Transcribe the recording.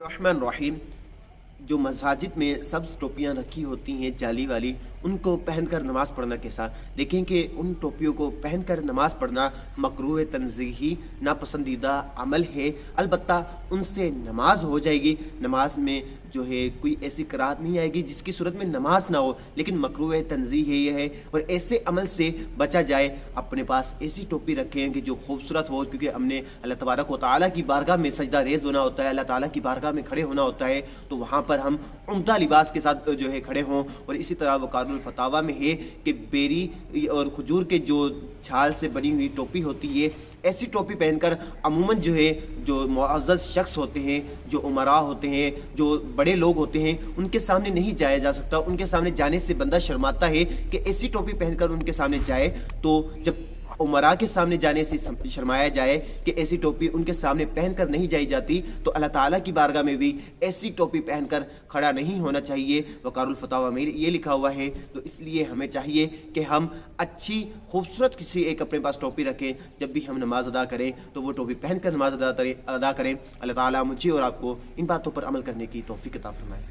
रहमान रहीम। जो मसाजिद में सब्ज़ टोपियाँ रखी होती हैं जाली वाली, उनको पहनकर नमाज़ पढ़ना कैसा? देखें कि उन टोपियों को पहनकर नमाज़ पढ़ना मकरूह तंज़ीही नापसंदीदा अमल है। अलबत्ता उनसे नमाज हो जाएगी, नमाज में जो है कोई ऐसी कराहत नहीं आएगी जिसकी सूरत में नमाज ना हो, लेकिन मकरूह तंज़ीह ये है। और ऐसे अमल से बचा जाए। अपने पास ऐसी टोपी रखें कि जो खूबसूरत हो, क्योंकि हमने अल्लाह तबारक व तआला की बारगाह में सजदा रेज़ होना होता है, अल्लाह ताला की बारगाह में खड़े होना होता है, तो वहाँ पर हम उम्दा लिबास के साथ जो है खड़े हों। और इसी तरह वकारुल फतावा में है कि बेरी और खजूर के जो छाल से बनी हुई टोपी होती है, ऐसी टोपी पहनकर अमूमन जो है जो मुअज़्ज़ज़ शख्स होते हैं, जो उमरा होते हैं, जो बड़े लोग होते हैं, उनके सामने नहीं जाया जा सकता। उनके सामने जाने से बंदा शर्माता है कि ऐसी टोपी पहनकर उनके सामने जाए। तो जब उमरा के सामने जाने से शर्माया जाए कि ऐसी टोपी उनके सामने पहनकर नहीं जाई जाती, तो अल्लाह ताला की बारगाह में भी ऐसी टोपी पहनकर खड़ा नहीं होना चाहिए। वकारुल फतावा में ये लिखा हुआ है। तो इसलिए हमें चाहिए कि हम अच्छी खूबसूरत किसी एक अपने पास टोपी रखें। जब भी हम नमाज अदा करें तो वो टोपी पहनकर नमाज अदा करें। अल्लाह ताला मुझे और आपको इन बातों पर अमल करने की तौफीक अता फरमाए।